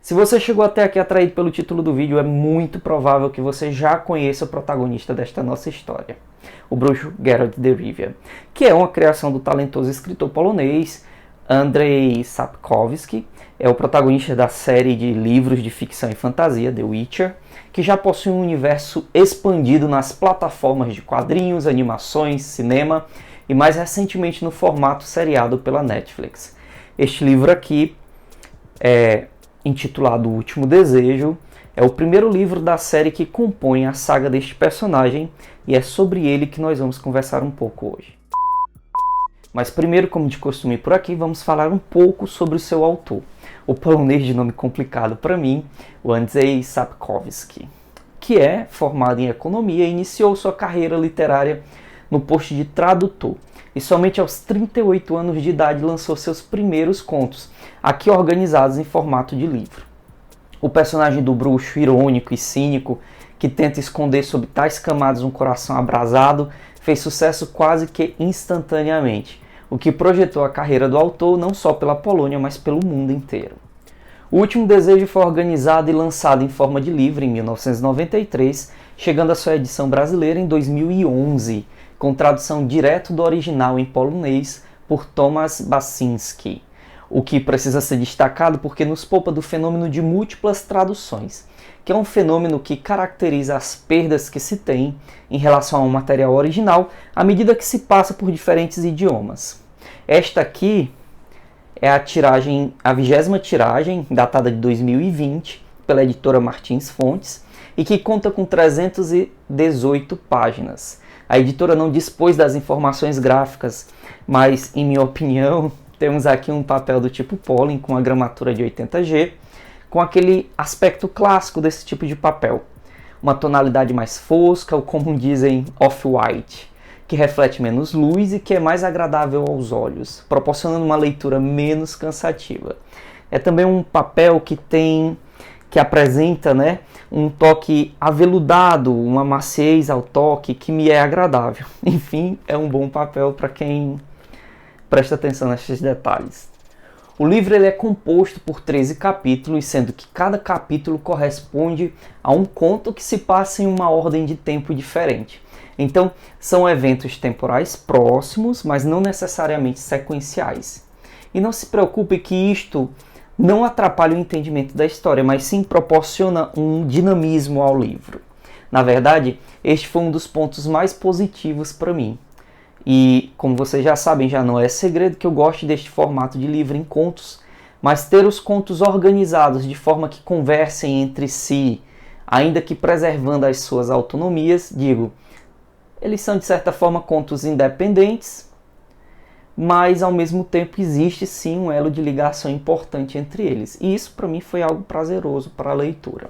Se você chegou até aqui atraído pelo título do vídeo, é muito provável que você já conheça o protagonista desta nossa história, o bruxo Geralt de Rivia, que é uma criação do talentoso escritor polonês Andrzej Sapkowski. É o protagonista da série de livros de ficção e fantasia The Witcher, que já possui um universo expandido nas plataformas de quadrinhos, animações, cinema e mais recentemente no formato seriado pela Netflix. Este livro aqui é intitulado O Último Desejo, é o primeiro livro da série que compõe a saga deste personagem e é sobre ele que nós vamos conversar um pouco hoje. Mas primeiro, como de costume por aqui, vamos falar um pouco sobre o seu autor, o polonês de nome complicado para mim, o Andrzej Sapkowski, que é formado em economia e iniciou sua carreira literária no posto de tradutor. E somente aos 38 anos de idade lançou seus primeiros contos, aqui organizados em formato de livro. O personagem do bruxo irônico e cínico, que tenta esconder sob tais camadas um coração abrasado, fez sucesso quase que instantaneamente, o que projetou a carreira do autor não só pela Polônia, mas pelo mundo inteiro. O Último Desejo foi organizado e lançado em forma de livro em 1993, chegando à sua edição brasileira em 2011, com tradução direto do original em polonês por Tomasz Basinski, o que precisa ser destacado porque nos poupa do fenômeno de múltiplas traduções, que é um fenômeno que caracteriza as perdas que se tem em relação ao material original à medida que se passa por diferentes idiomas. Esta aqui é a 20ª tiragem, datada de 2020, pela editora Martins Fontes, e que conta com 318 páginas. A editora não dispôs das informações gráficas, mas, em minha opinião, temos aqui um papel do tipo pólen com a gramatura de 80G, com aquele aspecto clássico desse tipo de papel. Uma tonalidade mais fosca, ou como dizem, off-white, que reflete menos luz e que é mais agradável aos olhos, proporcionando uma leitura menos cansativa. É também um papel que apresenta, um toque aveludado, uma maciez ao toque que me é agradável. Enfim, é um bom papel para quem presta atenção nesses detalhes. O livro ele é composto por 13 capítulos, sendo que cada capítulo corresponde a um conto que se passa em uma ordem de tempo diferente. Então, são eventos temporais próximos, mas não necessariamente sequenciais. E não se preocupe que isto não atrapalha o entendimento da história, mas sim proporciona um dinamismo ao livro. Na verdade, este foi um dos pontos mais positivos para mim. E, como vocês já sabem, já não é segredo que eu gosto deste formato de livro em contos, mas ter os contos organizados de forma que conversem entre si, ainda que preservando as suas autonomias, eles são de certa forma contos independentes, mas ao mesmo tempo existe sim um elo de ligação importante entre eles. E isso para mim foi algo prazeroso para a leitura.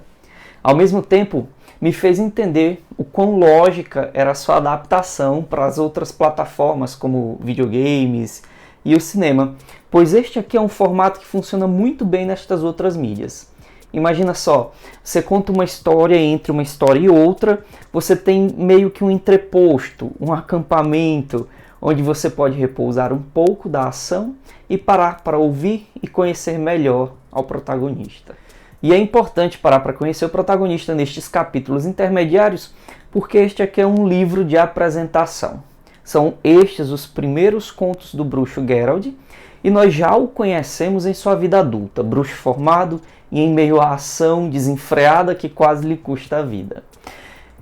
Ao mesmo tempo, me fez entender o quão lógica era a sua adaptação para as outras plataformas como videogames e o cinema, pois este aqui é um formato que funciona muito bem nestas outras mídias. Imagina só, você conta uma história entre uma história e outra, você tem meio que um entreposto, um acampamento, onde você pode repousar um pouco da ação e parar para ouvir e conhecer melhor ao protagonista. E é importante parar para conhecer o protagonista nestes capítulos intermediários, porque este aqui é um livro de apresentação. São estes os primeiros contos do bruxo Geralt, e nós já o conhecemos em sua vida adulta, bruxo formado e em meio à ação desenfreada que quase lhe custa a vida.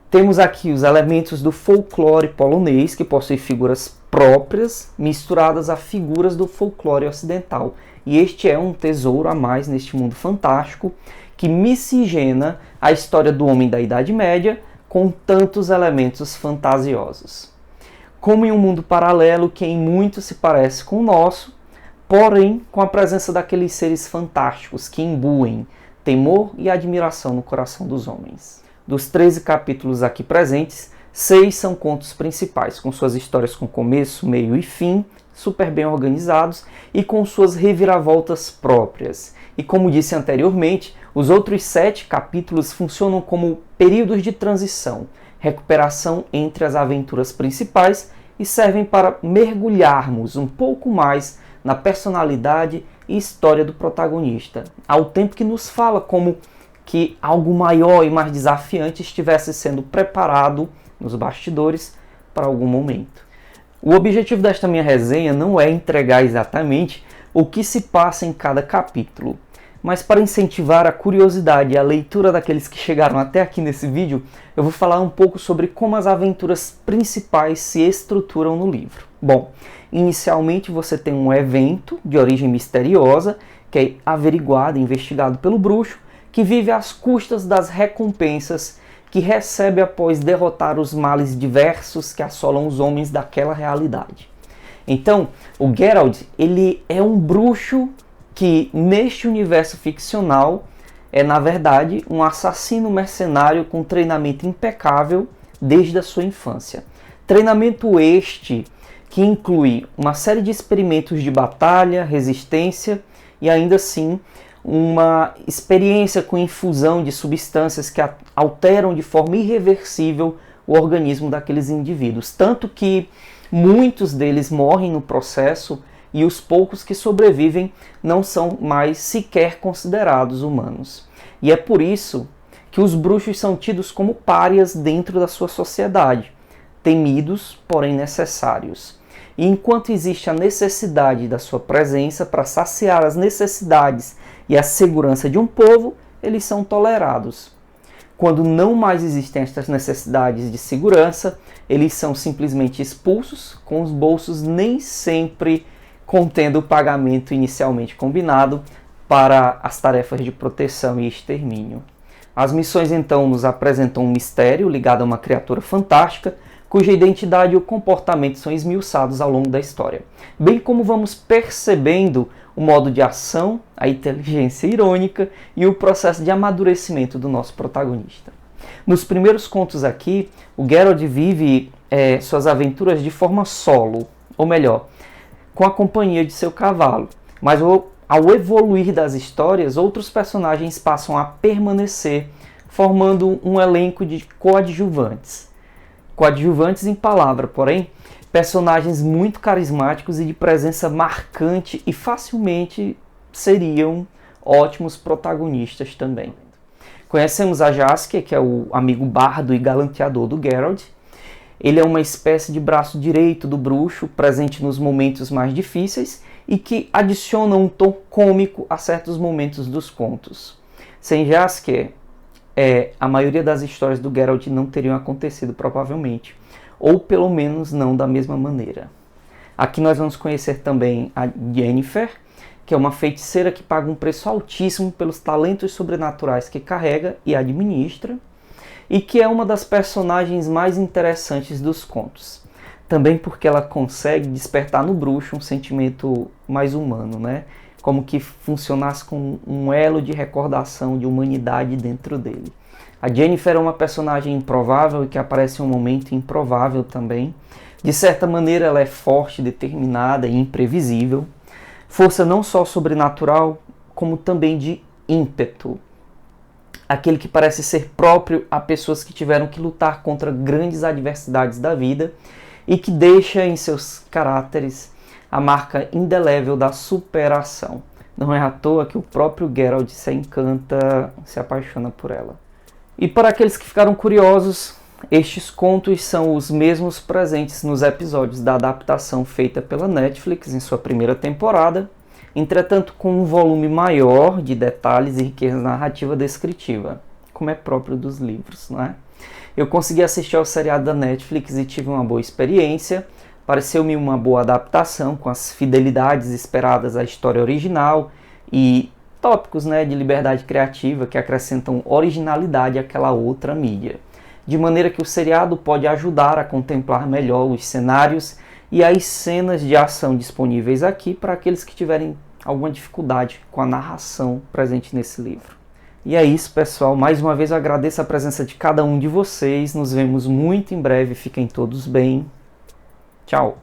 Temos aqui os elementos do folclore polonês, que possui figuras próprias, misturadas a figuras do folclore ocidental. E este é um tesouro a mais neste mundo fantástico, que miscigena a história do homem da Idade Média com tantos elementos fantasiosos. Como em um mundo paralelo que em muito se parece com o nosso, porém com a presença daqueles seres fantásticos que imbuem temor e admiração no coração dos homens. Dos 13 capítulos aqui presentes, 6 são contos principais, com suas histórias com começo, meio e fim, super bem organizados e com suas reviravoltas próprias. E como disse anteriormente, os outros 7 capítulos funcionam como períodos de transição, recuperação entre as aventuras principais e servem para mergulharmos um pouco mais na personalidade e história do protagonista, ao tempo que nos fala como que algo maior e mais desafiante estivesse sendo preparado nos bastidores para algum momento. O objetivo desta minha resenha não é entregar exatamente o que se passa em cada capítulo, mas para incentivar a curiosidade e a leitura daqueles que chegaram até aqui nesse vídeo, eu vou falar um pouco sobre como as aventuras principais se estruturam no livro. Bom, inicialmente você tem um evento de origem misteriosa, que é averiguado e investigado pelo bruxo, que vive às custas das recompensas que recebe após derrotar os males diversos que assolam os homens daquela realidade. Então, o Geralt, ele é um bruxo que, neste universo ficcional, é, na verdade, um assassino mercenário com treinamento impecável desde a sua infância. Treinamento este que inclui uma série de experimentos de batalha, resistência e, ainda assim, uma experiência com infusão de substâncias que alteram de forma irreversível o organismo daqueles indivíduos. Tanto que muitos deles morrem no processo e os poucos que sobrevivem não são mais sequer considerados humanos. E é por isso que os bruxos são tidos como párias dentro da sua sociedade, temidos, porém necessários. E enquanto existe a necessidade da sua presença para saciar as necessidades e a segurança de um povo, eles são tolerados. Quando não mais existem estas necessidades de segurança, eles são simplesmente expulsos, com os bolsos nem sempre contendo o pagamento inicialmente combinado para as tarefas de proteção e extermínio. As missões então nos apresentam um mistério ligado a uma criatura fantástica, cuja identidade e o comportamento são esmiuçados ao longo da história, bem como vamos percebendo o modo de ação, a inteligência irônica e o processo de amadurecimento do nosso protagonista. Nos primeiros contos aqui, o Geralt vive suas aventuras de forma solo, ou melhor, com a companhia de seu cavalo, mas ao evoluir das histórias, outros personagens passam a permanecer, formando um elenco de coadjuvantes. Coadjuvantes em palavra, porém, personagens muito carismáticos e de presença marcante e facilmente seriam ótimos protagonistas também. Conhecemos a Jaskier, que é o amigo bardo e galanteador do Geralt. Ele é uma espécie de braço direito do bruxo, presente nos momentos mais difíceis e que adiciona um tom cômico a certos momentos dos contos. Sem Jaskier, a maioria das histórias do Geralt não teriam acontecido, provavelmente, ou pelo menos não da mesma maneira. Aqui nós vamos conhecer também a Yennefer, que é uma feiticeira que paga um preço altíssimo pelos talentos sobrenaturais que carrega e administra, e que é uma das personagens mais interessantes dos contos. Também porque ela consegue despertar no bruxo um sentimento mais humano, né? Como que funcionasse com um elo de recordação de humanidade dentro dele. A Yennefer é uma personagem improvável e que aparece em um momento improvável também. De certa maneira ela é forte, determinada e imprevisível. Força não só sobrenatural, como também de ímpeto. Aquele que parece ser próprio a pessoas que tiveram que lutar contra grandes adversidades da vida e que deixa em seus caráteres a marca indelével da superação. Não é à toa que o próprio Geralt se encanta, se apaixona por ela. E para aqueles que ficaram curiosos, estes contos são os mesmos presentes nos episódios da adaptação feita pela Netflix em sua primeira temporada, entretanto com um volume maior de detalhes e riqueza narrativa descritiva, como é próprio dos livros, não é? Eu consegui assistir ao seriado da Netflix e tive uma boa experiência. Pareceu-me uma boa adaptação, com as fidelidades esperadas à história original e tópicos, né, de liberdade criativa que acrescentam originalidade àquela outra mídia. De maneira que o seriado pode ajudar a contemplar melhor os cenários e as cenas de ação disponíveis aqui para aqueles que tiverem alguma dificuldade com a narração presente nesse livro. E é isso, pessoal. Mais uma vez eu agradeço a presença de cada um de vocês. Nos vemos muito em breve. Fiquem todos bem. Tchau!